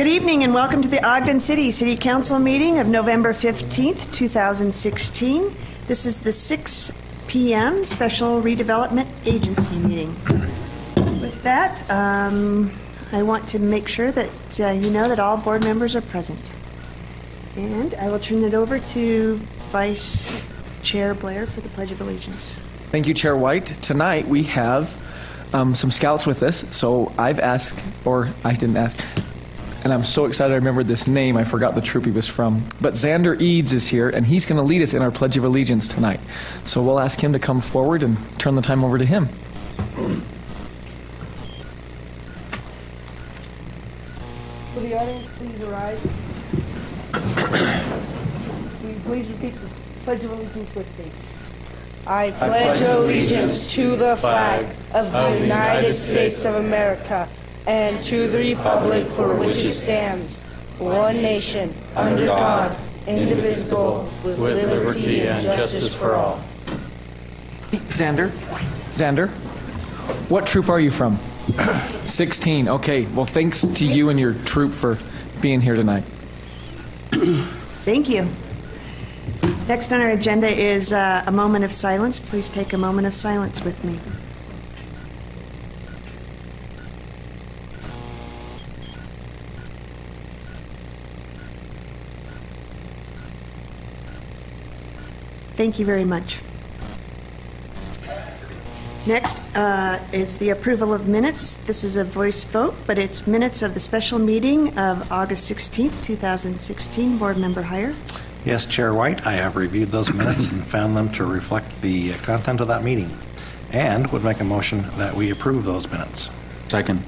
Good evening and welcome to the Ogden City Council meeting of November 15th, 2016. This is the 6 p.m. Special Redevelopment Agency meeting. With that, I want to make sure that you know that all board members are present. And I will turn it over to Vice Chair Blair for the Pledge of Allegiance. Thank you, Chair White. Tonight we have some scouts with us, so I've asked, or I didn't ask, and I'm so excited I remembered this name. I forgot the troop he was from. But Xander Eads is here, and he's going to lead us in our Pledge of Allegiance tonight. So we'll ask him to come forward and turn the time over to him. Will the audience please arise? Will you please repeat the Pledge of Allegiance with me? I pledge allegiance to the flag of the United States of America and to the republic for which it stands, one nation, under God, indivisible, with liberty and justice for all. Xander, what troop are you from? 16. Okay, well, thanks to you and your troop for being here tonight. Thank you. Next on our agenda is a moment of silence. Please take a moment of silence with me. Thank you very much. Next is the approval of minutes. This is a voice vote, but it's minutes of the special meeting of August 16th, 2016. Board Member Heyer. Yes, Chair White, I have reviewed those minutes and found them to reflect the content of that meeting and would make a motion that we approve those minutes. Second.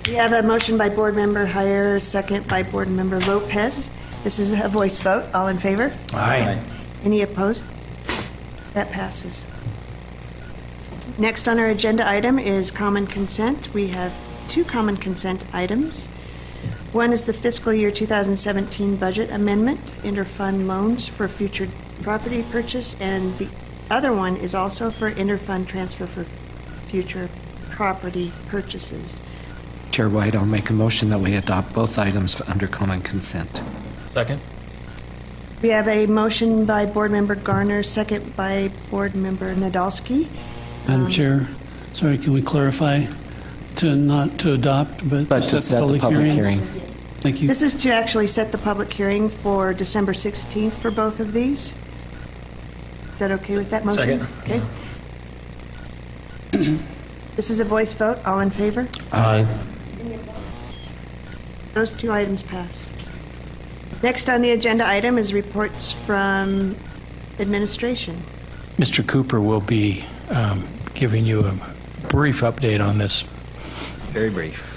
We have a motion by Board Member Heyer, second by Board Member Lopez. This is a voice vote. All in favor? Aye. Any opposed? That passes. Next on our agenda item is common consent. We have two common consent items. One is the fiscal year 2017 budget amendment, interfund loans for future property purchase, and the other one is also for interfund transfer for future property purchases. Chair White, I'll make a motion that we adopt both items under common consent. Second. We have a motion by Board Member Garner, second by Board Member Nadolski. Madam Chair, sorry, can we clarify to not to adopt, but to set the public hearing? Thank you. This is to actually set the public hearing for December 16th for both of these. Is that okay with that motion? Second. Okay. This is a voice vote. All in favor? Aye. Those two items pass. Next on the agenda item is reports from administration. Mr. Cooper will be giving you a brief update on this. Very brief.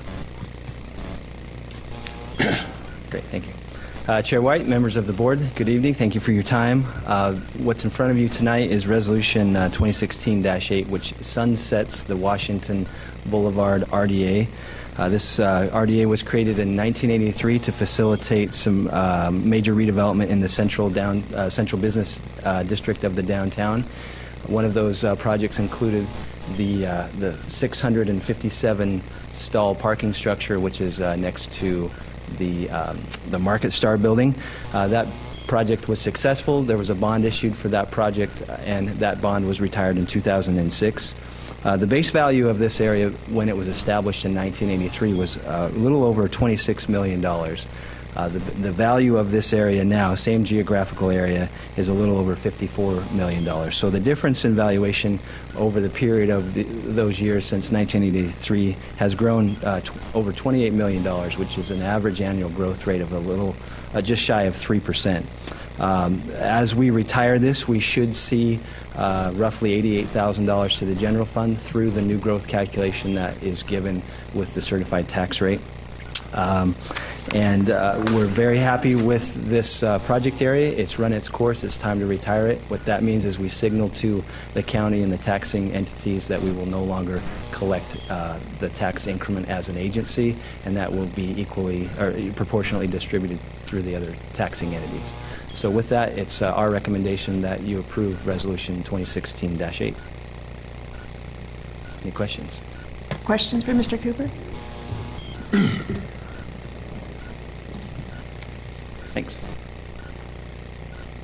Great, thank you. Chair White, members of the board, good evening. Thank you for your time. What's in front of you tonight is Resolution 2016-8, which sunsets the Washington Boulevard RDA. This RDA was created in 1983 to facilitate some major redevelopment in the central business district of the downtown. One of those projects included the 657 stall parking structure, which is next to the Market Star building. That project was successful. There was a bond issued for that project, and that bond was retired in 2006. The base value of this area when it was established in 1983 was a little over $26 million. The value of this area now, same geographical area, is a little over $54 million. So the difference in valuation over the period of those years since 1983 has grown over $28 million, which is an average annual growth rate of a little just shy of 3%. As we retire this, we should see roughly $88,000 to the general fund through the new growth calculation that is given with the certified tax rate. And we're very happy with this project area. It's run its course. It's time to retire it. What that means is we signal to the county and the taxing entities that we will no longer collect the tax increment as an agency, and that will be equally or proportionally distributed through the other taxing entities. So with that, it's our recommendation that you approve Resolution 2016-8. Any questions? Questions for Mr. Cooper? Thanks.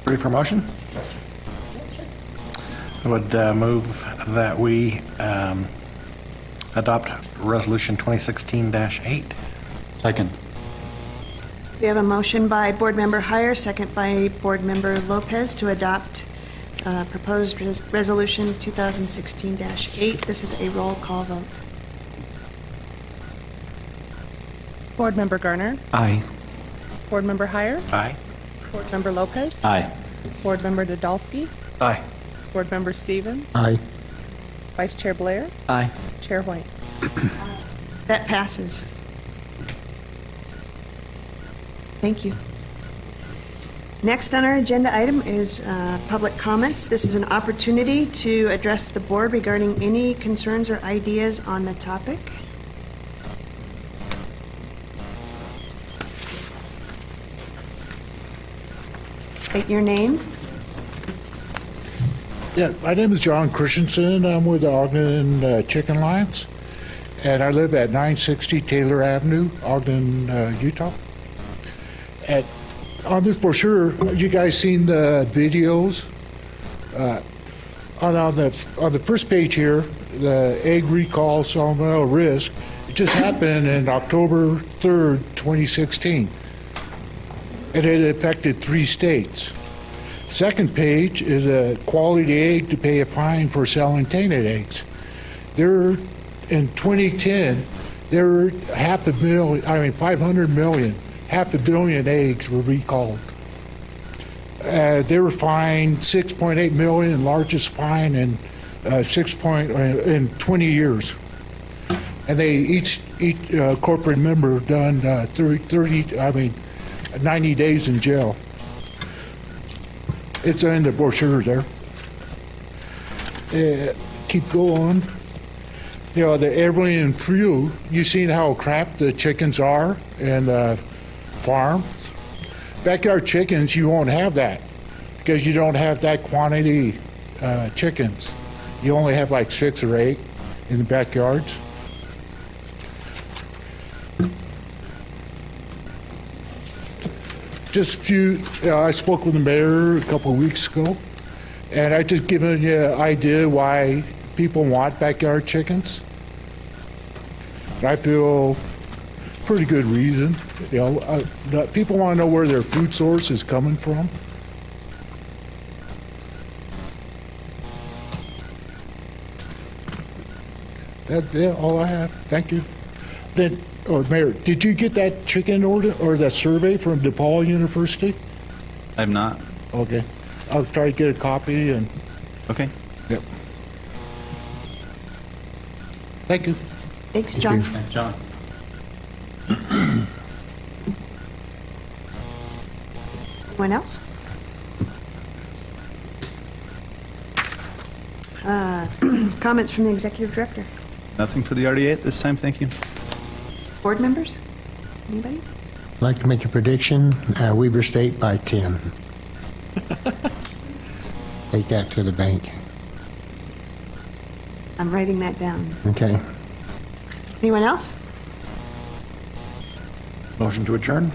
Ready for motion? I would move that we adopt Resolution 2016-8. Second. We have a motion by Board Member Heyer, second by Board Member Lopez to adopt proposed Resolution 2016-8. This is a roll call vote. Board Member Garner. Aye. Board Member Heyer. Aye. Board Member Lopez. Aye. Board Member Nadolski. Aye. Board Member Stevens. Aye. Vice Chair Blair. Aye. Chair White. That passes. Thank you. Next on our agenda item is public comments. This is an opportunity to address the board regarding any concerns or ideas on the topic. State your name. Yeah, my name is John Christensen. I'm with the Ogden Chicken Alliance, and I live at 960 Taylor Avenue, Ogden, Utah. And on this brochure, you guys seen the videos? On the first page here, the egg recall salmonella risk, it just happened in October 3rd, 2016. And it affected 3 states. Second page is a quality egg to pay a fine for selling tainted eggs. In 2010, there were 500 million, 500 million eggs were recalled. They were fined $6.8 million, largest fine in in 20 years. And they each corporate member done 90 days in jail. It's in the brochure there. Keep going. You know, the Everly Crew, you seen how crap the chickens are in the farms? Backyard chickens, you won't have that because you don't have that quantity chickens. You only have like 6 or 8 in the backyards. Just a few, I spoke with the mayor a couple of weeks ago, and I just given you an idea why people want backyard chickens. I feel pretty good reason. You know, people want to know where their food source is coming from. That's all I have. Thank you. Then, Mayor, did you get that chicken order or that survey from DePaul University? I have not. Okay. I'll try to get a copy and. Okay. Yep. Thank you. Thanks, John. Thanks, John. Anyone else? Comments from the executive director. Nothing for the RDA at this time, thank you. Board members? Anybody? I'd like to make a prediction, Weber State by 10. Take that to the bank. I'm writing that down. Okay. Anyone else? Motion to adjourn?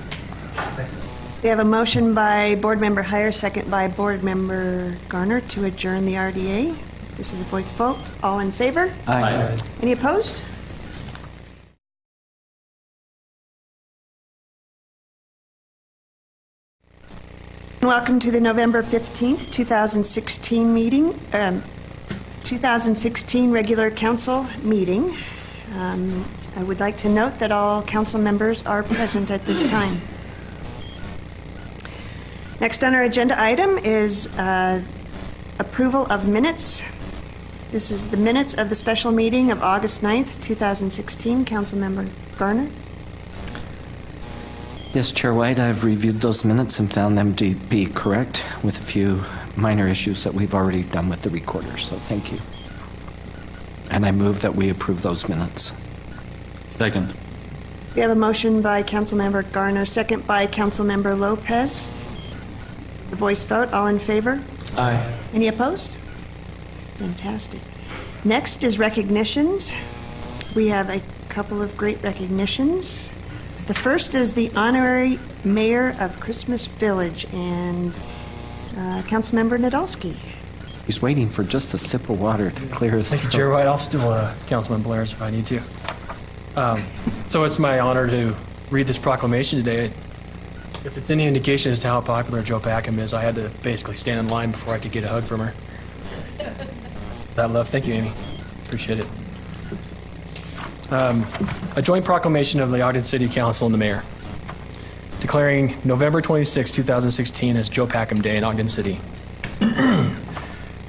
We have a motion by Board Member Heyer, second by Board Member Garner to adjourn the RDA. This is a voice vote. All in favor? Aye. Any opposed? Welcome to the November 15th, 2016 meeting, 2016 regular council meeting. I would like to note that all council members are present at this time. Next on our agenda item is approval of minutes. This is the minutes of the special meeting of August 9th, 2016. Councilmember Garner. Yes, Chair White, I've reviewed those minutes and found them to be correct with a few minor issues that we've already done with the recorder, so thank you. And I move that we approve those minutes. Second. We have a motion by Councilmember Garner, second by Councilmember Lopez. The voice vote, all in favor? Aye. Any opposed? Fantastic. Next is recognitions. We have a couple of great recognitions. The first is the honorary mayor of Christmas Village, and Councilmember Nadolski. He's waiting for just a sip of water to clear his Thank you, throat. Chair White. I'll steal Councilman Blair's if I need to. So it's my honor to read this proclamation today. If it's any indication as to how popular Joe Packham is, I had to basically stand in line before I could get a hug from her. That love. Thank you, Amy. Appreciate it. A joint proclamation of the Ogden City Council and the Mayor, declaring November 26, 2016 as Joe Packham Day in Ogden City.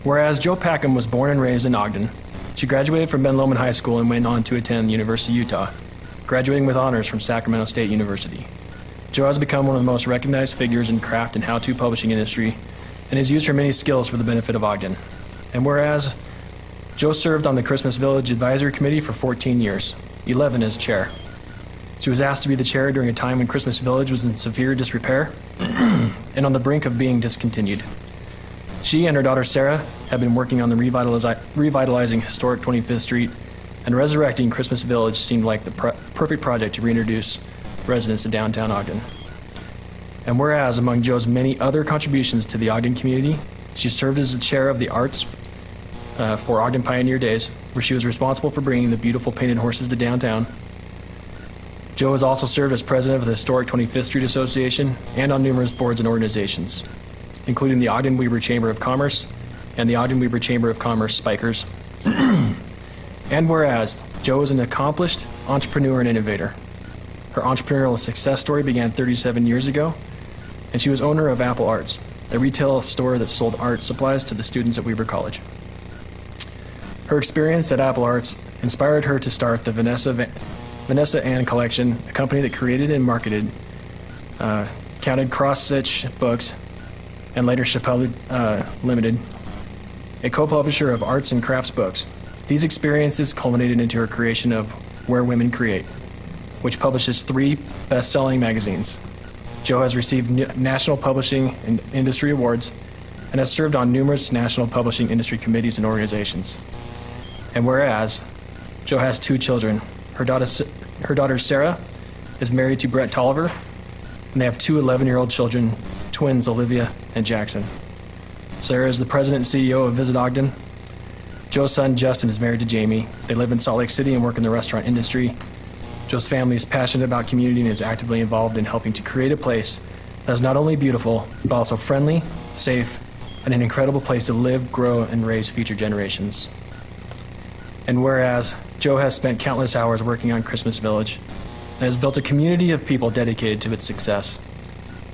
Whereas Joe Packham was born and raised in Ogden, she graduated from Ben Lomond High School and went on to attend University of Utah, graduating with honors from Sacramento State University. Joe has become one of the most recognized figures in craft and how-to publishing industry and has used her many skills for the benefit of Ogden. And whereas Joe served on the Christmas Village Advisory Committee for 14 years, 11 as chair. She was asked to be the chair during a time when Christmas Village was in severe disrepair and on the brink of being discontinued. She and her daughter Sarah have been working on the revitalizing historic 25th Street, and resurrecting Christmas Village seemed like the perfect project to reintroduce residents to downtown Ogden. And whereas among Joe's many other contributions to the Ogden community, she served as the chair of the arts for Ogden Pioneer Days, where she was responsible for bringing the beautiful painted horses to downtown. Joe has also served as president of the Historic 25th Street Association and on numerous boards and organizations, including the Ogden Weber Chamber of Commerce and the Ogden Weber Chamber of Commerce Spikers. And whereas Joe is an accomplished entrepreneur and innovator. Her entrepreneurial success story began 37 years ago, and she was owner of Apple Arts, a retail store that sold art supplies to the students at Weber College. Her experience at Apple Arts inspired her to start the Vanessa Ann Collection, a company that created and marketed counted cross-stitch books, and later Chappelle Limited, a co-publisher of arts and crafts books. These experiences culminated into her creation of Where Women Create, which publishes 3 best-selling magazines. Joe has received national publishing and industry awards and has served on numerous national publishing industry committees and organizations. And whereas Joe has 2 children, her daughter Sarah is married to Brett Tolliver, and they have 2 11-year-old children, twins Olivia and Jackson. Sarah is the president and CEO of Visit Ogden. Joe's son Justin is married to Jamie. They live in Salt Lake City and work in the restaurant industry. Joe's family is passionate about community and is actively involved in helping to create a place that is not only beautiful, but also friendly, safe, and an incredible place to live, grow, and raise future generations. And whereas Joe has spent countless hours working on Christmas Village and has built a community of people dedicated to its success.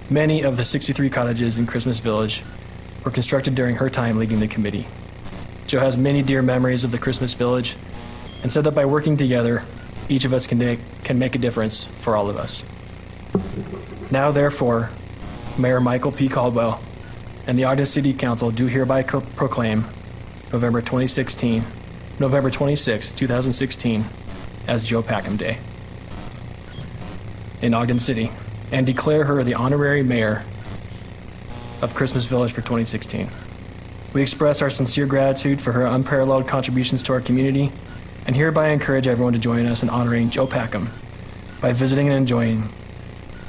Many of the 63 cottages in Christmas Village were constructed during her time leading the committee. Joe has many dear memories of the Christmas Village and said that by working together, each of us can make a difference for all of us. Now, therefore, Mayor Michael P. Caldwell and the Ogden City Council do hereby proclaim November 26, 2016 as Joe Packham Day in Ogden City, and declare her the honorary mayor of Christmas Village for 2016. We express our sincere gratitude for her unparalleled contributions to our community, and hereby encourage everyone to join us in honoring Joe Packham by visiting and enjoying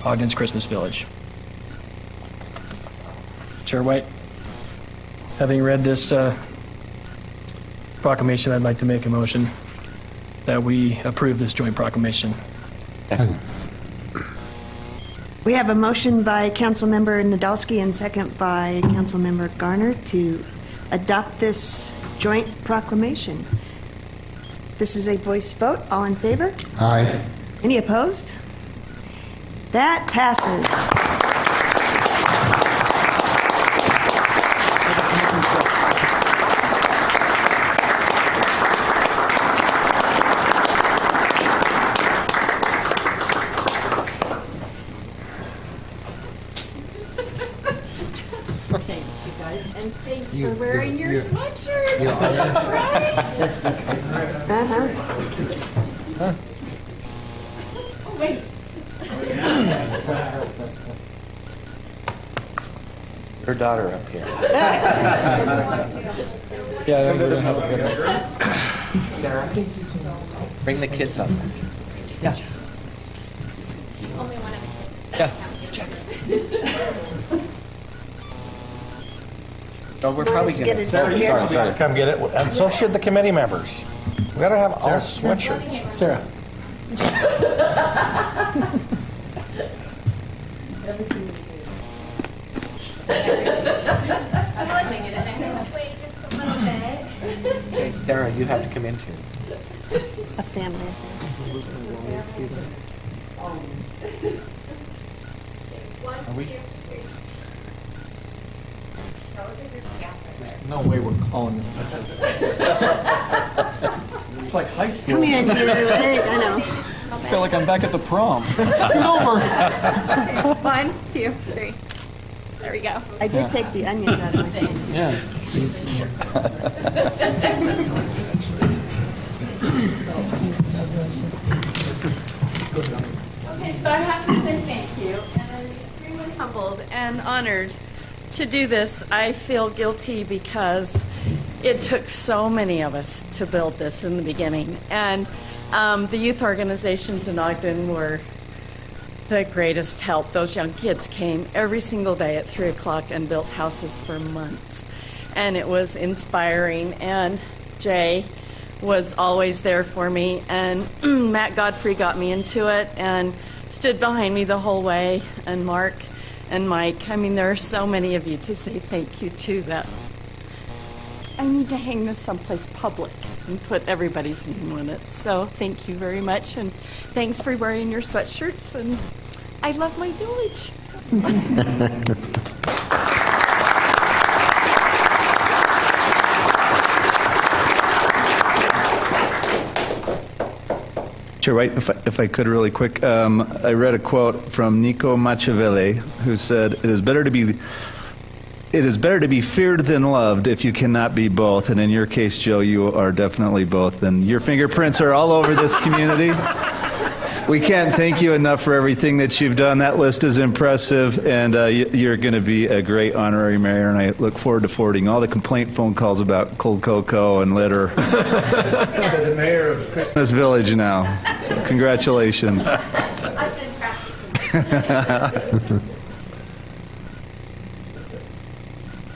Ogden's Christmas Village. Chair White, having read this proclamation, I'd like to make a motion that we approve this joint proclamation. Second. We have a motion by Councilmember Nadolski and second by Councilmember Garner to adopt this joint proclamation. This is a voice vote. All in favor? Aye. Any opposed? That passes. Thanks, you guys, and thanks for wearing your sweatshirt. Right? Oh, wait. Her daughter up here. Yeah, we're gonna have a good Sarah, bring the kids up. Yeah. Yeah. Oh, we're probably Just get going it to... over here. Sorry. Come get it, and so should the committee members. We got to have all sweatshirts. Sarah. Wait just a little bit. Okay, Sarah, you have to come in too. A family affair. Are we? No way we're calling this. It's like high school. Come in, dear. I know. I feel like I'm back at the prom. Scoot over. 1, 2, 3. There we go. I did take the onions out of my skin. Yeah. Okay, so I have to say thank you, and I'm extremely humbled and honored to do this. I feel guilty because it took so many of us to build this in the beginning, and the youth organizations in Ogden were the greatest help. Those young kids came every single day at 3 o'clock and built houses for months, and it was inspiring. And Jay was always there for me, and Matt Godfrey got me into it and stood behind me the whole way, and Mark and Mike. I mean, there are so many of you to say thank you to that. I need to hang this someplace public and put everybody's name on it. So thank you very much, and thanks for wearing your sweatshirts, and I love my village. Chair White, if I could really quick, I read a quote from Nico Machiavelli, who said, "It is better to be feared than loved if you cannot be both." And in your case, Joe, you are definitely both. And your fingerprints are all over this community. We can't thank you enough for everything that you've done. That list is impressive, and you're going to be a great honorary mayor, and I look forward to forwarding all the complaint phone calls about cold cocoa and litter to the mayor of Christmas Village now. So congratulations. I've been practicing.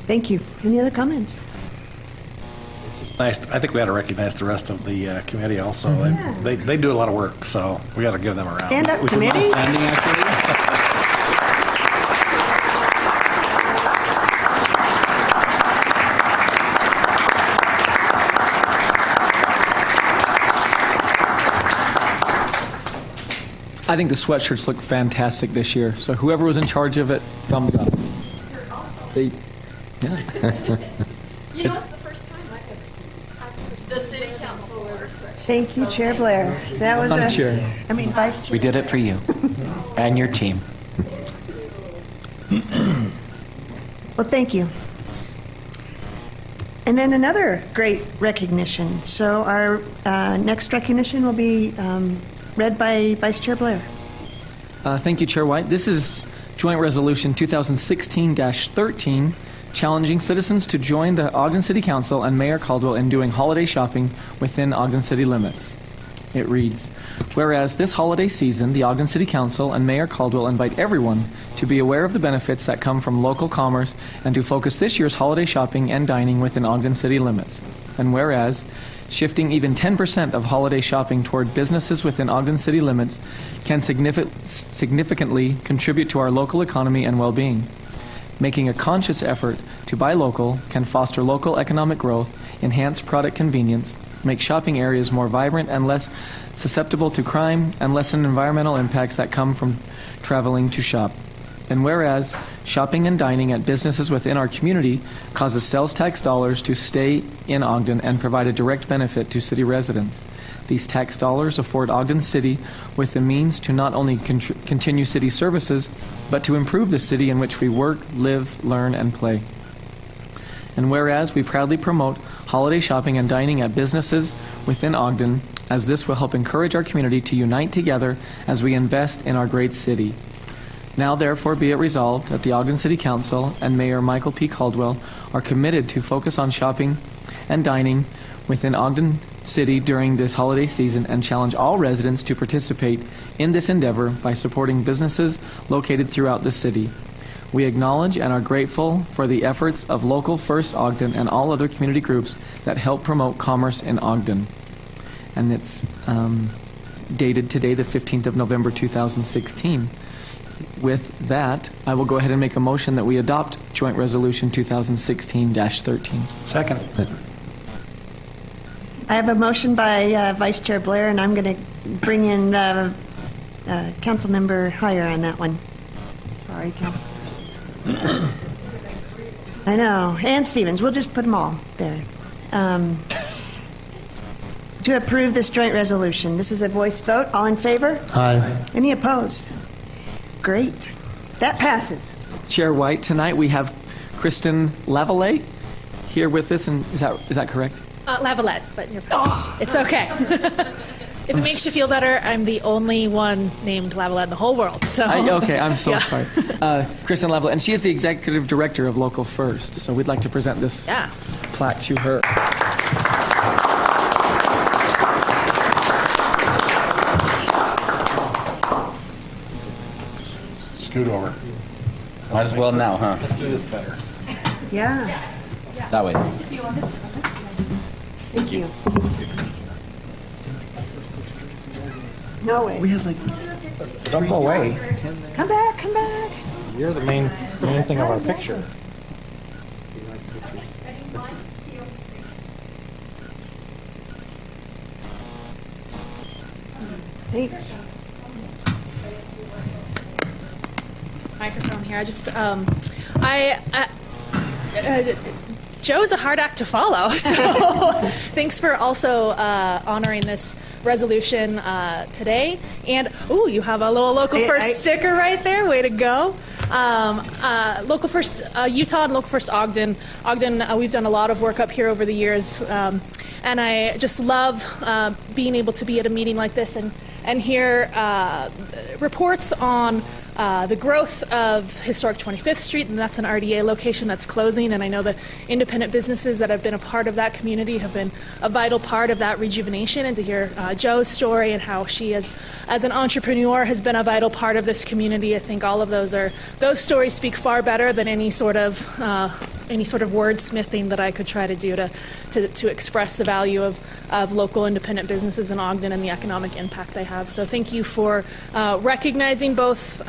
Thank you. Any other comments? Nice. I think we ought to recognize the rest of the committee also. Yeah. They do a lot of work, so we got to give them a round. Stand up, committee. Standing, actually. I think the sweatshirts look fantastic this year. So whoever was in charge of it, thumbs up. They, yeah. You know, it's the first time I've ever seen the city council wear sweatshirts. Thank you, Chair Blair. That was On Chair. Vice Chair. We did it for you and your team. Well, thank you. And then another great recognition. So our next recognition will be read by Vice Chair Blair. Thank you, Chair White. This is Joint Resolution 2016-13, challenging citizens to join the Ogden City Council and Mayor Caldwell in doing holiday shopping within Ogden City limits. It reads, whereas this holiday season, the Ogden City Council and Mayor Caldwell invite everyone to be aware of the benefits that come from local commerce and to focus this year's holiday shopping and dining within Ogden City limits. And whereas shifting even 10% of holiday shopping toward businesses within Ogden City limits can significantly contribute to our local economy and well-being. Making a conscious effort to buy local can foster local economic growth, enhance product convenience, make shopping areas more vibrant and less susceptible to crime, and lessen environmental impacts that come from traveling to shop. And whereas shopping and dining at businesses within our community causes sales tax dollars to stay in Ogden and provide a direct benefit to city residents. These tax dollars afford Ogden City with the means to not only continue city services, but to improve the city in which we work, live, learn, and play. And whereas we proudly promote holiday shopping and dining at businesses within Ogden, as this will help encourage our community to unite together as we invest in our great city. Now, therefore, be it resolved that the Ogden City Council and Mayor Michael P. Caldwell are committed to focus on shopping and dining within Ogden City during this holiday season and challenge all residents to participate in this endeavor by supporting businesses located throughout the city. We acknowledge and are grateful for the efforts of Local First Ogden and all other community groups that help promote commerce in Ogden. And it's dated today, the 15th of November, 2016. With that, I will go ahead and make a motion that we adopt Joint Resolution 2016-13. Second. I have a motion by Vice Chair Blair, and I'm going to bring in Councilmember Heyer on that one. Sorry, I know. And Stevens. We'll just put them all there. To approve this joint resolution. This is a voice vote. All in favor? Aye. Any opposed? Great. That passes. Chair White, tonight we have Kristen Lavallee here with us, and is that correct? Lavalette, but you're fine. It's okay. If it makes you feel better, I'm the only one named Lavalette in the whole world. So okay, I'm so sorry. Kristen Lavalette, and she is the executive director of Local First. So we'd like to present this plaque to her. Scoot over. Might as well now, huh? Let's do this better. Yeah. That way. Thank you. No way. We have like... Don't go away. Come back, come back. You're the main thing of our picture. Thanks. Microphone here. Joe's a hard act to follow, so thanks for also honoring this resolution today. And, you have a little Local First sticker right there. Way to go. Local First Utah and Local First Ogden. We've done a lot of work up here over the years, and I just love being able to be at a meeting like this and hear reports on the growth of historic 25th Street, and that's an RDA location that's closing, and I know the independent businesses that have been a part of that community have been a vital part of that rejuvenation, and to hear Joe's story and how she as an entrepreneur has been a vital part of this community. I think all of those stories speak far better than any sort of wordsmithing that I could try to do to express the value of local independent businesses in Ogden and the economic impact they have. So thank you for recognizing both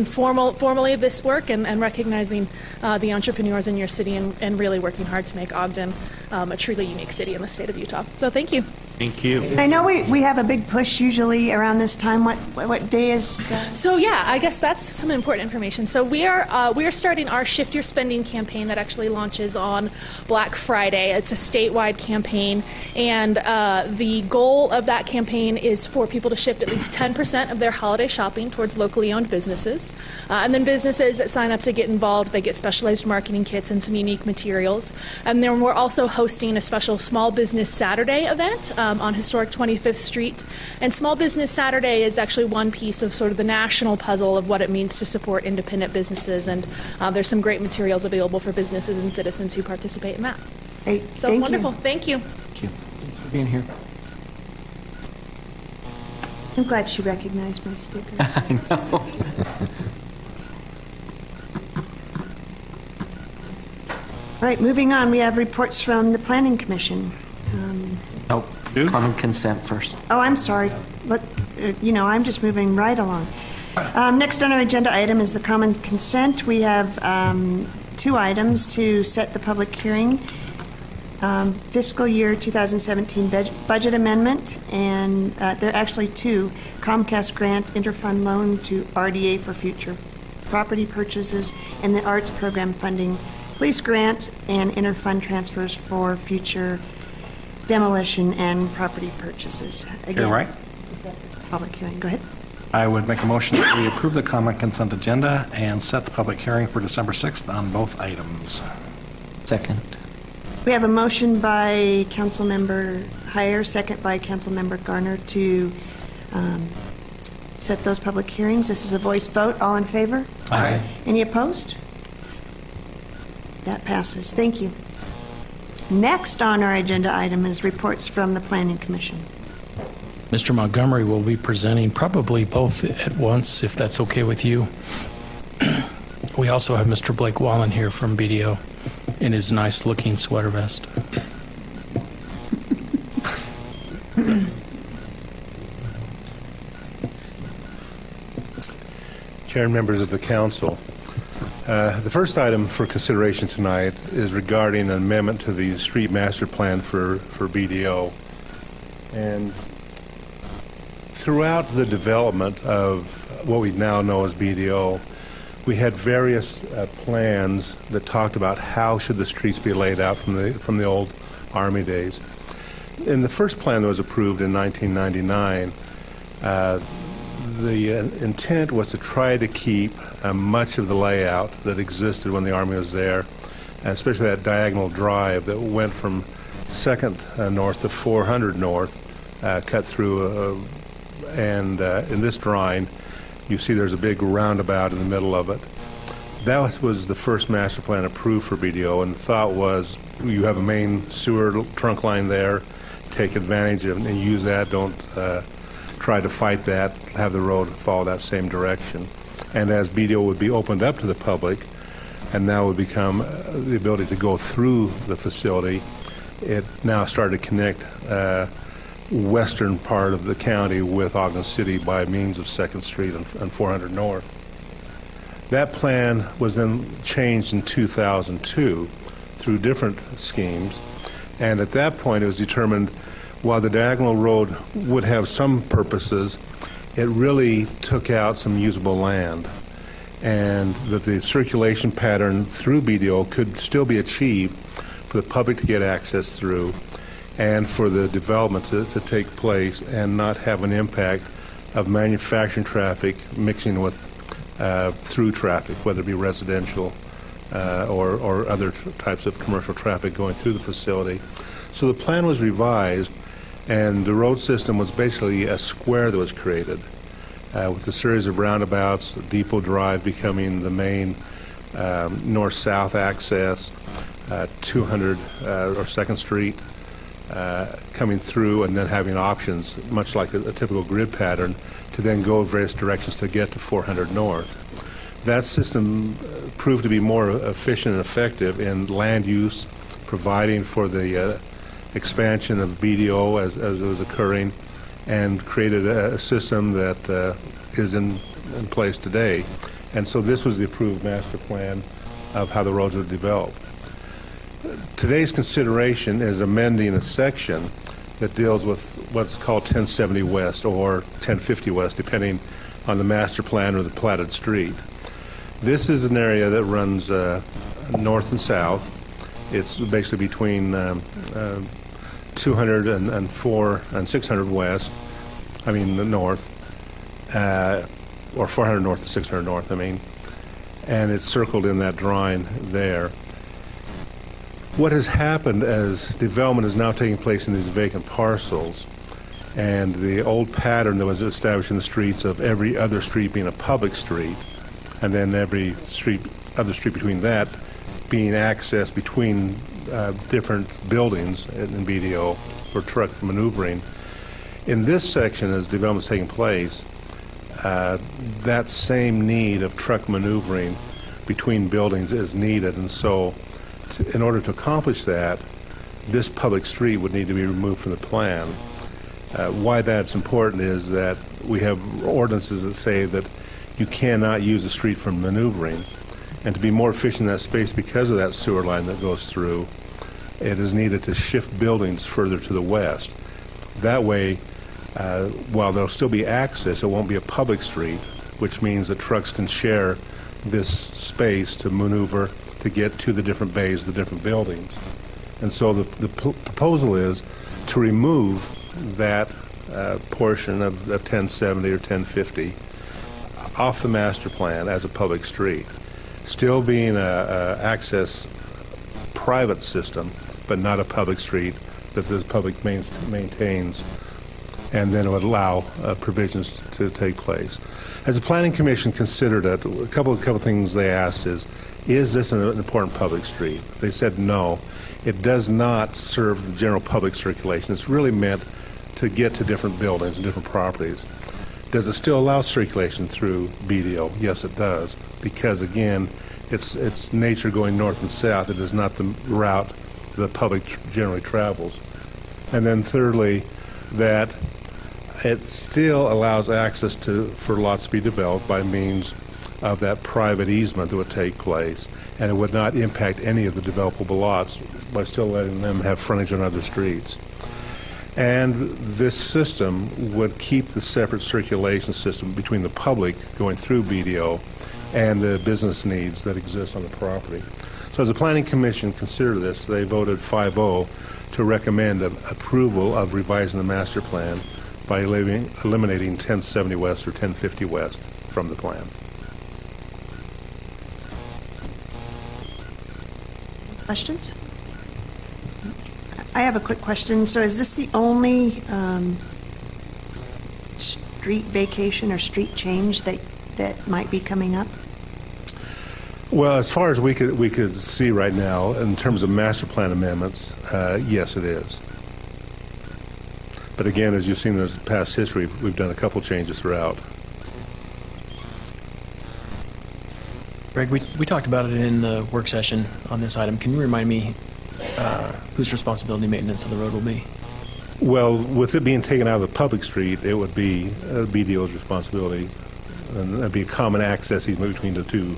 formally this work and recognizing the entrepreneurs in your city and really working hard to make Ogden a truly unique city in the state of Utah. So thank you. Thank you. I know we have a big push usually around this time. What day is that? So I guess that's some important information. So we are starting our Shift Your Spending campaign that actually launches on Black Friday. It's a statewide campaign, and the goal of that campaign is for people to shift at least 10% of their holiday shopping towards locally owned businesses. And then businesses that sign up to get involved, they get specialized marketing kits and some unique materials. And then we're also hosting a special Small Business Saturday event on historic 25th Street. And Small Business Saturday is actually one piece of sort of the national puzzle of what it means to support independent businesses. And there's some great materials available for businesses and citizens who participate in that. Hey, so thank wonderful. You. Thank you. Thank you. Thanks for being here. I'm glad she recognized my sticker. I know. All right, moving on. We have reports from the Planning Commission. Common consent first. Oh, I'm sorry. I'm just moving right along. Next on our agenda item is the common consent. We have two items to set the public hearing. Fiscal year 2017 budget amendment, and there are actually two. Comcast grant interfund loan to RDA for future property purchases, and the arts program funding, police grants, and interfund transfers for future demolition and property purchases. Again, Right. Is that public hearing? Go ahead. I would make a motion that we approve the common consent agenda and set the public hearing for December 6th on both items. Second. We have a motion by Councilmember Heyer, second by Councilmember Garner to set those public hearings. This is a voice vote. All in favor? Aye. Any opposed? That passes. Thank you. Next on our agenda item is reports from the Planning Commission. Mr. Montgomery will be presenting probably both at once, if that's okay with you. We also have Mr. Blake Wallen here from BDO in his nice-looking sweater vest. Chair and members of the council, the first item for consideration tonight is regarding an amendment to the street master plan for BDO. And throughout the development of what we now know as BDO, we had various plans that talked about how should the streets be laid out from the old Army days. In the first plan that was approved in 1999, the intent was to try to keep much of the layout that existed when the Army was there, and especially that diagonal drive that went from 2nd North to 400 North, cut through, and in this drawing, you see there's a big roundabout in the middle of it. That was the first master plan approved for BDO, and the thought was you have a main sewer trunk line there, take advantage of it and use that. Don't try to fight that, have the road follow that same direction. And as BDO would be opened up to the public, and now would become the ability to go through the facility, it now started to connect western part of the county with Ogden City by means of 2nd Street and 400 North. That plan was then changed in 2002 through different schemes, and at that point it was determined while the diagonal road would have some purposes, it really took out some usable land, and that the circulation pattern through BDO could still be achieved for the public to get access through and for the development to take place and not have an impact of manufacturing traffic mixing with through traffic, whether it be residential or other types of commercial traffic going through the facility. So the plan was revised, and the road system was basically a square that was created with a series of roundabouts, Depot Drive becoming the main north-south access, 200 or 2nd Street coming through, and then having options, much like a typical grid pattern, to then go various directions to get to 400 North. That system proved to be more efficient and effective in land use, providing for the expansion of BDO as it was occurring, and created a system that is in place today. And so this was the approved master plan of how the roads were developed. Today's consideration is amending a section that deals with what's called 1070 West or 1050 West, depending on the master plan or the platted street. This is an area that runs north and south. It's basically between 200 and 600 West, I mean the north, or 400 North to 600 North, I mean, and it's circled in that drawing there. What has happened as development is now taking place in these vacant parcels, and the old pattern that was established in the streets of every other street being a public street, and then every other street between that being accessed between different buildings in BDO for truck maneuvering. In this section, as development is taking place, that same need of truck maneuvering between buildings is needed, and so in order to accomplish that, this public street would need to be removed from the plan. Why that's important is that we have ordinances that say that you cannot use the street for maneuvering, and to be more efficient in that space because of that sewer line that goes through, it is needed to shift buildings further to the west. That way, while there'll still be access, it won't be a public street, which means that trucks can share this space to maneuver to get to the different bays, the different buildings. And so the proposal is to remove that portion of 1070 or 1050 off the master plan as a public street, still being a access private system, but not a public street that the public maintains. and then it would allow provisions to take place. As the Planning Commission considered it, a couple of things they asked is this an important public street? They said no. It does not serve the general public circulation. It's really meant to get to different buildings and different properties. Does it still allow circulation through BDO? Yes, it does, because again, it's nature going north and south. It is not the route the public generally travels. And then thirdly, that it still allows access for lots to be developed by means of that private easement that would take place, and it would not impact any of the developable lots by still letting them have frontage on other streets. And this system would keep the separate circulation system between the public going through BDO and the business needs that exist on the property. So as the Planning Commission considered this, they voted 5-0 to recommend approval of revising the master plan by eliminating 1070 West or 1050 West from the plan. Questions? I have a quick question. So is this the only street vacation or street change that might be coming up? Well, as far as we could see right now, in terms of master plan amendments, yes, it is. But again, as you've seen in the past history, we've done a couple changes throughout. Greg, we talked about it in the work session on this item. Can you remind me whose responsibility maintenance of the road will be? Well, with it being taken out of the public street, it would be BDO's responsibility, and it'd be a common access easement between the two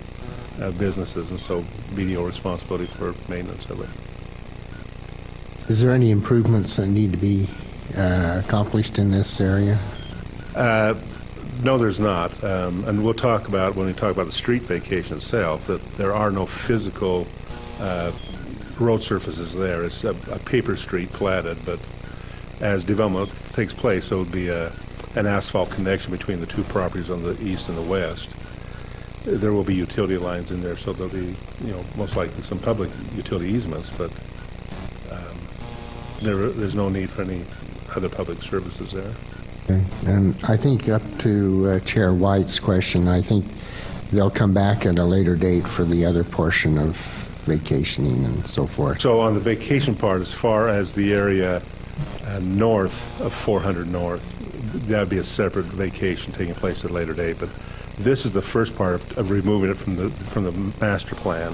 businesses, and so BDO responsibility for maintenance of it. Is there any improvements that need to be accomplished in this area? No, there's not. And we'll talk about, when we talk about the street vacation itself, that there are no physical road surfaces there. It's a paper street platted, but as development takes place, there would be an asphalt connection between the two properties on the east and the west. There will be utility lines in there, so there'll be, most likely some public utility easements, but there's no need for any other public services there. Okay. And I think up to Chair White's question, I think they'll come back at a later date for the other portion of vacationing and so forth. So on the vacation part, as far as the area north of 400 North, that would be a separate vacation taking place at a later date. But this is the first part of removing it from the master plan,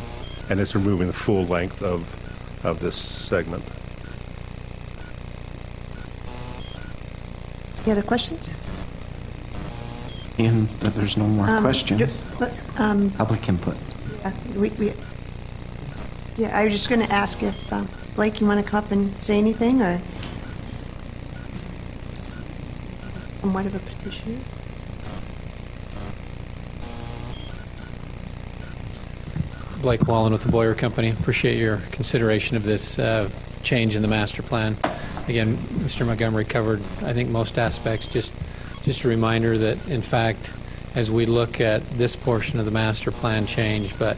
and it's removing the full length of this segment. Any other questions? And there's no more questions. Public input. I was just going to ask if, Blake, you want to come up and say anything, or somewhat of a petitioner? Blake Wallen with the Boyer Company. Appreciate your consideration of this change in the master plan. Again, Mr. Montgomery covered, I think, most aspects. Just a reminder that, in fact, as we look at this portion of the master plan change, but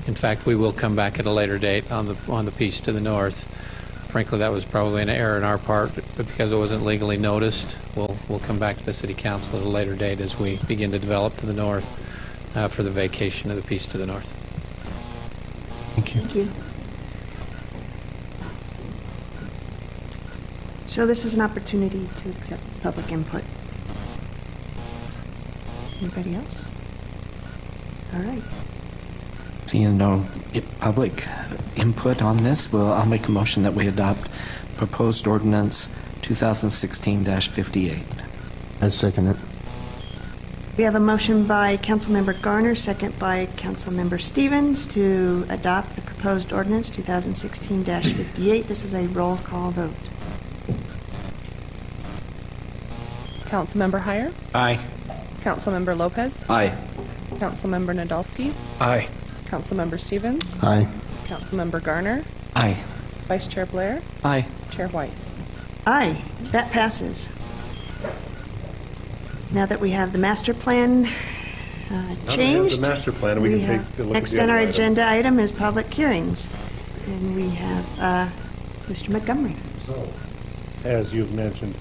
in fact, we will come back at a later date on the piece to the north. Frankly, that was probably an error on our part, but because it wasn't legally noticed, we'll come back to the City Council at a later date as we begin to develop to the north for the vacation of the piece to the north. Thank you. Thank you. So this is an opportunity to accept public input. Anybody else? All right. Seeing no public input on this, I'll make a motion that we adopt proposed ordinance 2016-58. I second it. We have a motion by Councilmember Garner, second by Councilmember Stevens, to adopt the proposed ordinance 2016-58. This is a roll call vote. Councilmember Heyer? Aye. Councilmember Lopez? Aye. Councilmember Nadolski? Aye. Councilmember Stevens? Aye. Councilmember Garner? Aye. Vice Chair Blair? Aye. Chair White? Aye, that passes. Now that we have the master plan changed, the master plan, we can take a look next at the on our other item. agenda item is public hearings. And we have Mr. Montgomery. So, as you've mentioned,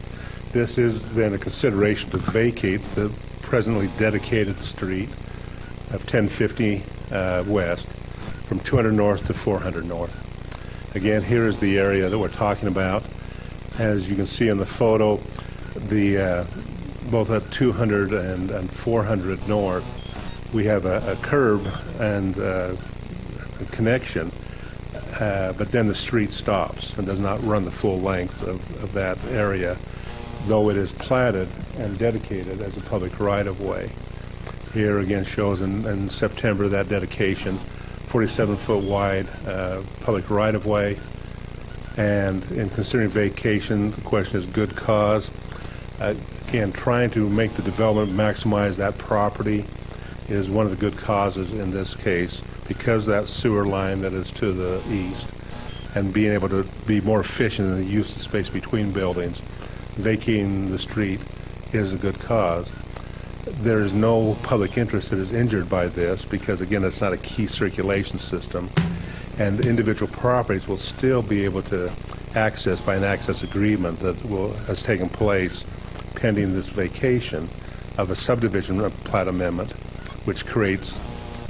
This is then a consideration to vacate the presently dedicated street of 1050 West from 200 North to 400 North. Again, here is the area that we're talking about. As you can see in the photo, the both at 200 and 400 North, we have a curb and a connection, but then the street stops and does not run the full length of that area, though it is platted and dedicated as a public right-of-way. Here again shows in September that dedication, 47-foot wide public right-of-way. And in considering vacation, the question is good cause. Again, trying to make the development maximize that property is one of the good causes in this case, because that sewer line that is to the east, and being able to be more efficient in the use of space between buildings, vacating the street is a good cause. There is no public interest that is injured by this because, again, it's not a key circulation system, and individual properties will still be able to access by an access agreement that has taken place pending this vacation of a subdivision plat amendment, which creates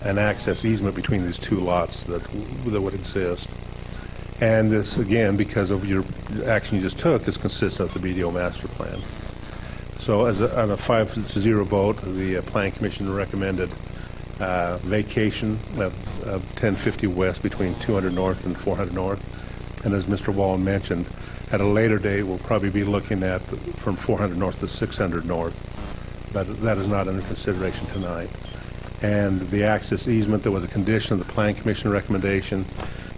an access easement between these two lots that would exist. And this, again, because of your action you just took, is consistent with the BDO master plan. So on a 5-0 vote, the Plan Commission recommended vacation of 1050 West between 200 North and 400 North. And as Mr. Wallen mentioned, at a later date, we'll probably be looking at from 400 North to 600 North. But that is not under consideration tonight. And the access easement that was a condition of the Plan Commission recommendation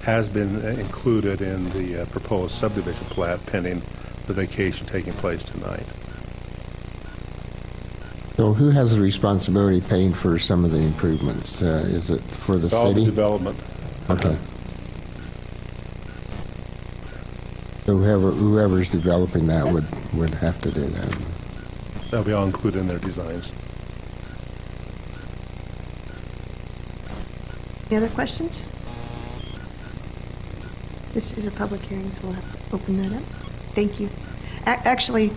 has been included in the proposed subdivision plat pending the vacation taking place tonight. So who has the responsibility of paying for some of the improvements? Is it for the All city? the development. Okay. So whoever's developing that would have to do that. That'll be all included in their designs. Any other questions? This is a public hearing, so we'll have to open that up. Thank you. Actually,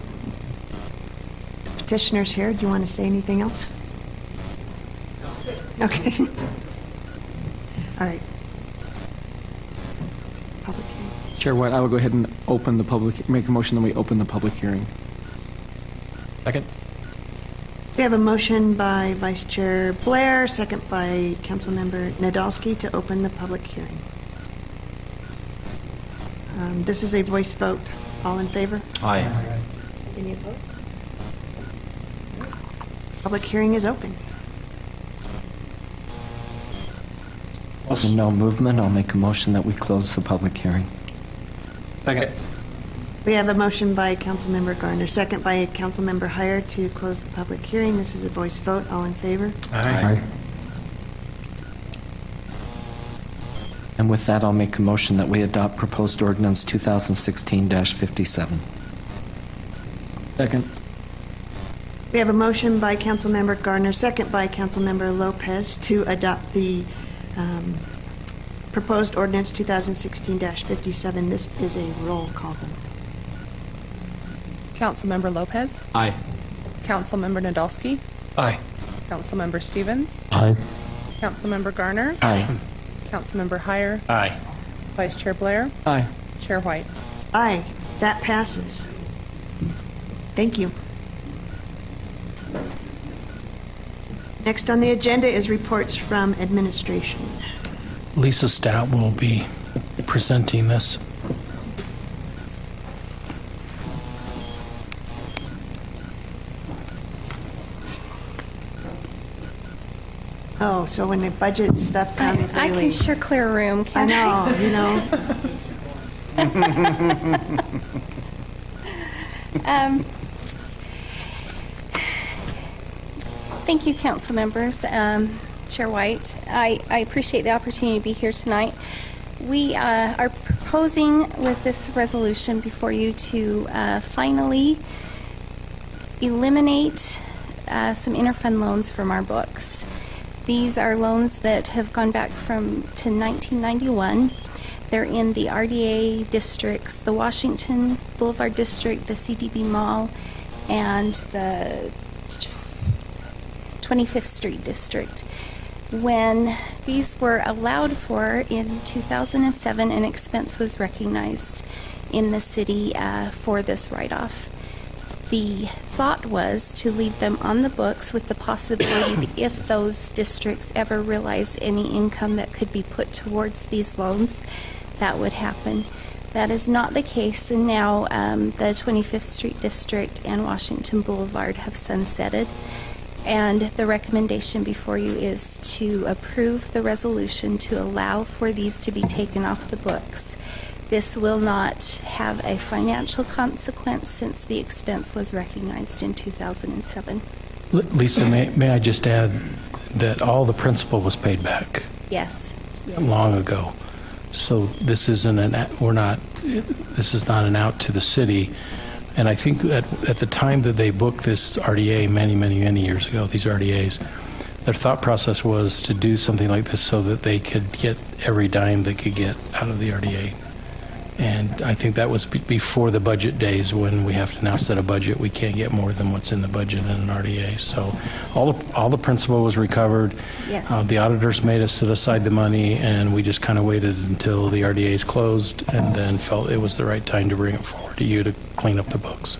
petitioner's here. Do you want to say anything else? Okay. All right. Public hearing. Chair White, I will go ahead and make a motion that we open the public hearing. Second. We have a motion by Vice Chair Blair, second by Councilmember Nadolski to open the public hearing. This is a voice vote. All in favor? Aye. Any opposed? Public hearing is open. With no movement, I'll make a motion that we close the public hearing. Second. We have a motion by Councilmember Garner, second by Councilmember Heyer to close the public hearing. This is a voice vote. All in favor? Aye. And with that, I'll make a motion that we adopt proposed ordinance 2016-57. Second. We have a motion by Councilmember Garner, second by Councilmember Lopez to adopt the proposed ordinance 2016-57. This is a roll call vote. Councilmember Lopez. Aye. Councilmember Nadolski. Aye. Councilmember Stevens. Aye. Councilmember Garner. Aye. Councilmember Heyer. Aye. Vice Chair Blair. Aye. Chair White. Aye, that passes. Thank you. Next on the agenda is reports from administration. Lisa Stout will be presenting this. Oh, so when the budget stuff comes, I can sure clear a room, I can't I? know, you know. Thank you, council members. Chair White, I appreciate the opportunity to be here tonight. We are proposing with this resolution before you to finally eliminate some interfund loans from our books. These are loans that have gone back to 1991. They're in the RDA districts, the Washington Boulevard District, the CDB Mall, and the 25th Street District. When these were allowed for in 2007, an expense was recognized in the city for this write-off. The thought was to leave them on the books with the possibility that if those districts ever realized any income that could be put towards these loans, that would happen. That is not the case, and now the 25th Street District and Washington Boulevard have sunsetted. And the recommendation before you is to approve the resolution to allow for these to be taken off the books. This will not have a financial consequence since the expense was recognized in 2007. Lisa, may I just add that all the principal was paid back Yes. long ago. So this isn't this is not an out to the city. And I think that at the time that they booked this RDA many years ago, these RDAs, their thought process was to do something like this so that they could get every dime they could get out of the RDA. And I think that was before the budget days when we have to now set a budget. We can't get more than what's in the budget in an RDA. So all the principal was recovered. Yes. The auditors made us set aside the money, and we just kind of waited until the RDAs closed and then felt it was the right time to bring it forward to you to clean up the books.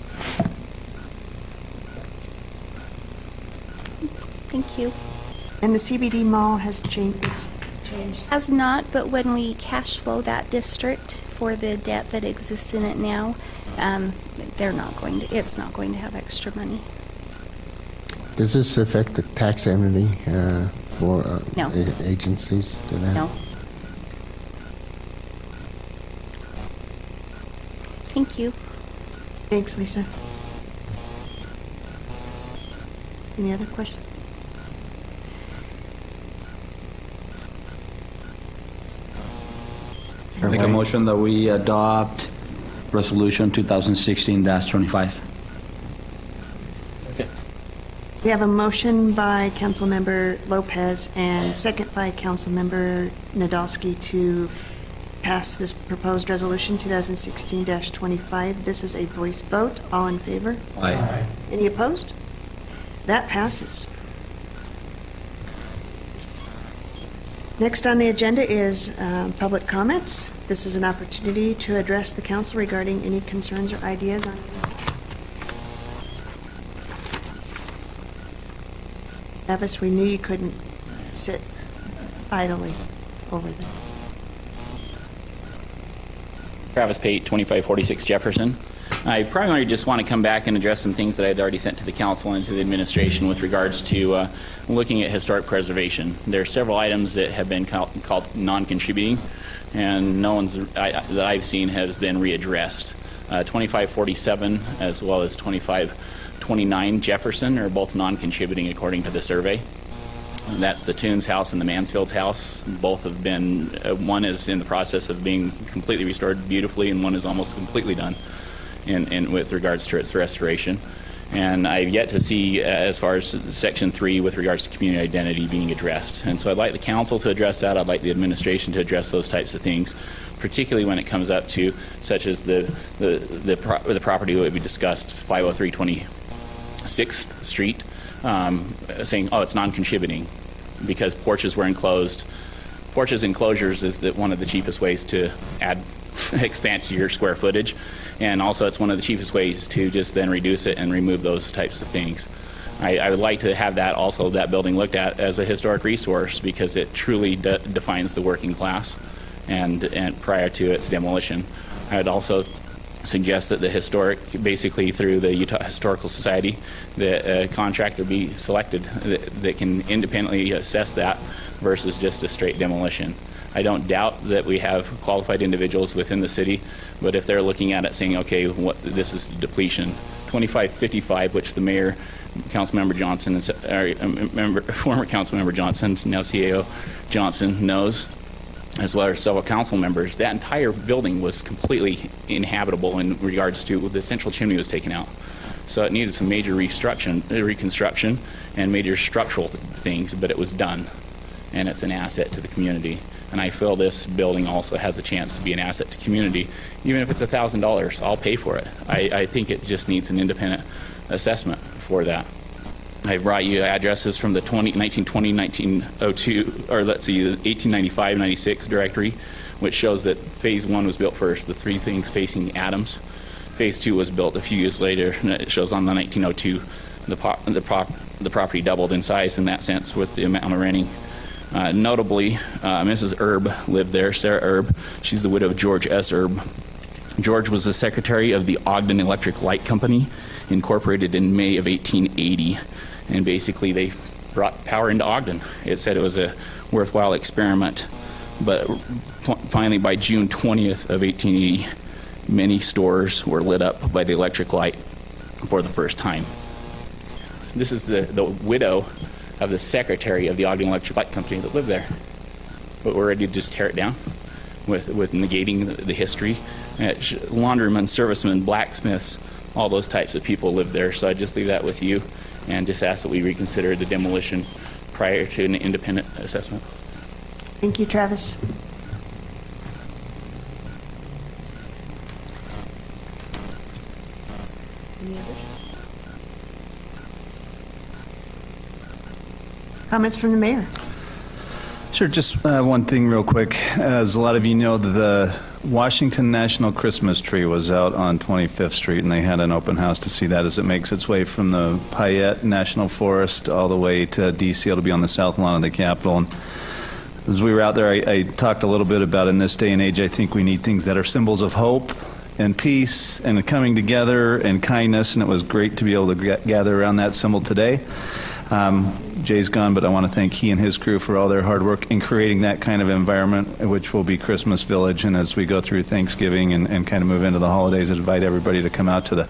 Thank you. And the CBD mall has changed. Has not, but when we cash flow that district for the debt that exists in it now, it's not going to have extra money. Does this affect the tax entity for No. agencies? To that? No. Thank you. Thanks, Lisa. Any other questions? Make a motion that we adopt Resolution 2016-25. We have a motion by Councilmember Lopez and second by Councilmember Nadolski to pass this proposed resolution 2016-25. This is a voice vote. All in favor? Aye. Any opposed? That passes. Next on the agenda is public comments. This is an opportunity to address the council regarding any concerns or ideas on. Travis, we knew you couldn't sit idly over there. Travis Pate, 2546 Jefferson. I primarily just want to come back and address some things that I had already sent to the council and to the administration with regards to looking at historic preservation. There are several items that have been called non-contributing, and no one's that I've seen has been readdressed. 2547 as well as 2529 Jefferson are both non-contributing according to the survey. And that's the Toons house and the Mansfield's house. Both have been, one is in the process of being completely restored beautifully, and one is almost completely done in with regards to its restoration. And I've yet to see, as far as Section 3 with regards to community identity being addressed. And so I'd like the council to address that. I'd like the administration to address those types of things, particularly when it comes up to such as the property that we discussed, 503 26th Street, saying, oh, it's non-contributing because porches were enclosed. Porches enclosures is one of the cheapest ways to add expand to your square footage, and also it's one of the cheapest ways to just then reduce it and remove those types of things. I would like to have that building looked at as a historic resource because it truly defines the working class and prior to its demolition. I would also suggest that the historic, basically through the Utah Historical Society, the contractor be selected that can independently assess that versus just a straight demolition. I don't doubt that we have qualified individuals within the city, but if they're looking at it saying, okay, this is depletion. 2555, which the mayor, Councilmember Johnson, former Councilmember Johnson, now CAO Johnson, knows, as well as several council members, that entire building was completely inhabitable in regards to the central chimney was taken out. So it needed some major reconstruction and major structural things, but it was done, and it's an asset to the community. And I feel this building also has a chance to be an asset to community. Even if it's $1,000, I'll pay for it. I think it just needs an independent assessment for that. I brought you addresses from the 1920, 1902, or let's see, the 1895, 96 directory, which shows that Phase 1 was built first, the three things facing Adams. Phase 2 was built a few years later, and it shows on the 1902 the property doubled in size in that sense with the amount of renting. Notably, Mrs. Erb lived there, Sarah Erb. She's the widow of George S. Erb. George was the secretary of the Ogden Electric Light Company, incorporated in May of 1880. And basically, they brought power into Ogden. It said it was a worthwhile experiment. But finally, by June 20th of 1880, many stores were lit up by the electric light for the first time. This is the widow of the secretary of the Ogden Electric Light Company that lived there. But we're ready to just tear it down with negating the history. Laundrymen, servicemen, blacksmiths, all those types of people live there. So I just leave that with you and just ask that we reconsider the demolition prior to an independent assessment. Thank you, Travis. Any others? Comments from the mayor? Sure, just one thing real quick. As a lot of you know, the Washington National Christmas tree was out on 25th Street, and they had an open house to see that as it makes its way from the Payette National Forest all the way to D.C. It'll be on the south lawn of the Capitol. And as we were out there, I talked a little bit about in this day and age, I think we need things that are symbols of hope and peace and coming together and kindness, and it was great to be able to gather around that symbol today. Jay's gone, but I want to thank he and his crew for all their hard work in creating that kind of environment, which will be Christmas Village. And as we go through Thanksgiving and kind of move into the holidays, I invite everybody to come out to the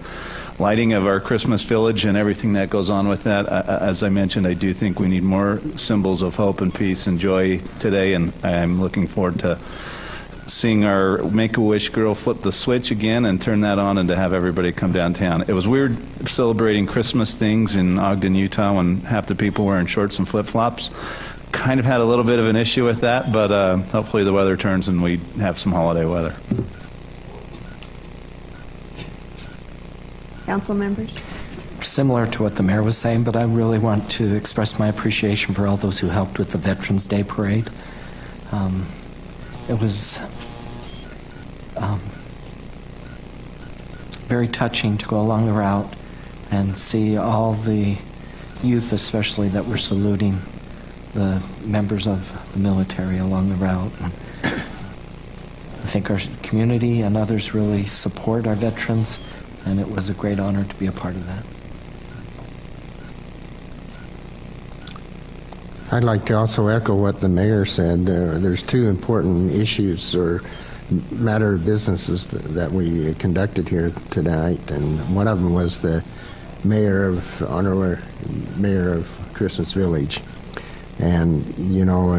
lighting of our Christmas Village and everything that goes on with that. As I mentioned, I do think we need more symbols of hope and peace and joy today, and I'm looking forward to seeing our Make-A-Wish girl flip the switch again and turn that on and to have everybody come downtown. It was weird celebrating Christmas things in Ogden, Utah when half the people were wearing shorts and flip-flops. Kind of had a little bit of an issue with that, but hopefully the weather turns and we have some holiday weather. Council members? Similar to what the mayor was saying, but I really want to express my appreciation for all those who helped with the Veterans Day Parade. It was very touching to go along the route and see all the youth, especially, that were saluting the members of the military along the route. I think our community and others really support our veterans, and it was a great honor to be a part of that. I'd like to also echo what the mayor said. There's two important issues or matter of businesses that we conducted here tonight, and one of them was the honorary mayor of Christmas Village. And you know,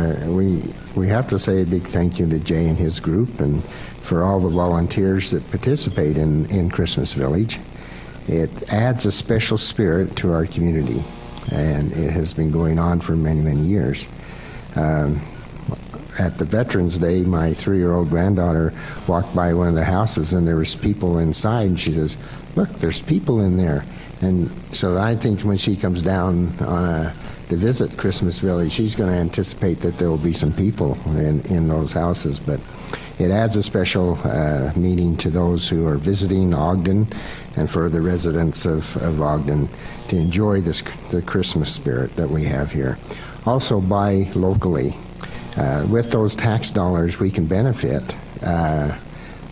we have to say a big thank you to Jay and his group, and for all the volunteers that participate in Christmas Village. It adds a special spirit to our community, and it has been going on for many, many years. At the Veterans Day, my 3-year-old granddaughter walked by one of the houses, and there was people inside, and she says, "Look, there's people in there." And so I think when she comes down to visit Christmas Village, she's going to anticipate that there will be some people in those houses. But it adds a special meaning to those who are visiting Ogden, and for the residents of Ogden to enjoy the Christmas spirit that we have here. Also, buy locally. With those tax dollars, we can benefit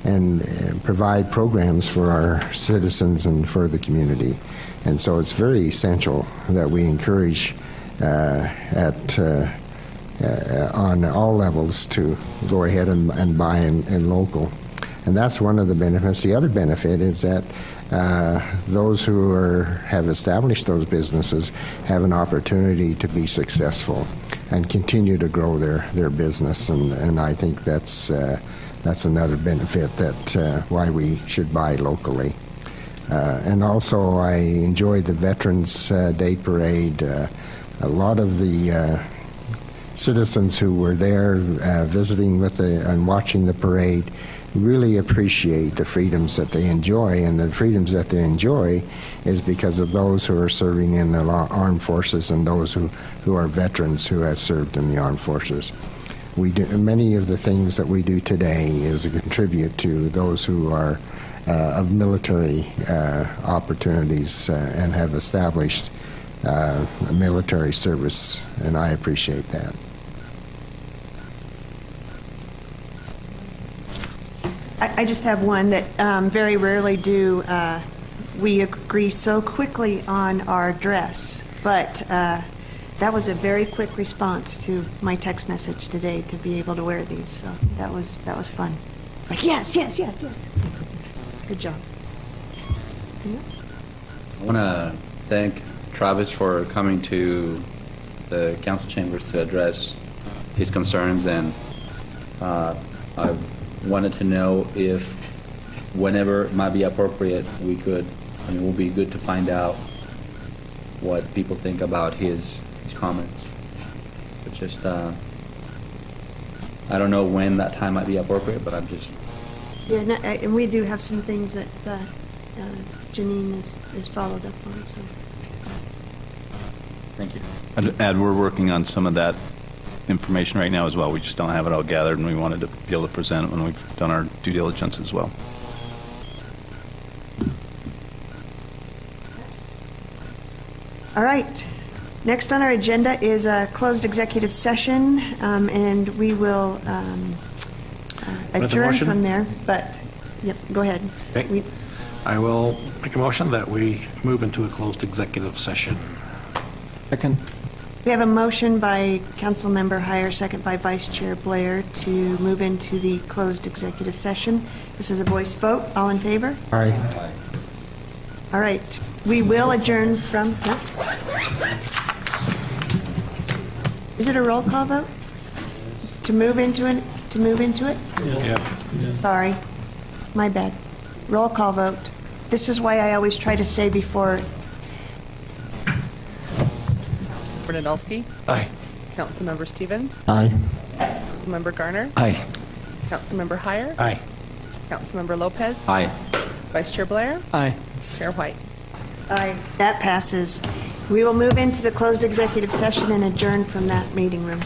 and provide programs for our citizens and for the community. And so it's very essential that we encourage on all levels to go ahead and buy in local. And that's one of the benefits. The other benefit is that those who have established those businesses have an opportunity to be successful and continue to grow their business. And I think that's another benefit that why we should buy locally. And also, I enjoyed the Veterans Day Parade. A lot of the citizens who were there visiting and watching the parade really appreciate the freedoms that they enjoy, and the freedoms that they enjoy is because of those who are serving in the armed forces and those who are veterans who have served in the armed forces. We do, many of the things that we do today is a contribute to those who are of military opportunities and have established military service, and I appreciate that. I just have one that very rarely do we agree so quickly on our dress, but that was a very quick response to my text message today to be able to wear these. So that was fun. Like yes. Good job. I want to thank Travis for coming to the council chambers to address his concerns, and I wanted to know if whenever it might be appropriate it would be good to find out what people think about his comments. But just I don't know when that time might be appropriate, but I'm just... Yeah, no, and we do have some things that Janine is followed up on. So. Thank you. And we're working on some of that information right now as well. We just don't have it all gathered, and we wanted to be able to present it when we've done our due diligence as well. All right. Next on our agenda is a closed executive session, and we will adjourn motion? from there. But, yep, go ahead. Okay. I will make a motion that we move into a closed executive session. Second. We have a motion by Councilmember Heyer, second by Vice Chair Blair, to move into the closed executive session. This is a voice vote. All in favor? Aye. All right. We will adjourn from... Huh? Is it a roll call vote? To move into it? Yeah. Sorry. My bad. Roll call vote. This is why I always try to say before... Bernadolski? Aye. Councilmember Stevens? Aye. Councilmember Garner? Aye. Councilmember Heyer? Aye. Councilmember Lopez? Aye. Vice Chair Blair? Aye. Chair White? Aye. That passes. We will move into the closed executive session and adjourn from that meeting room.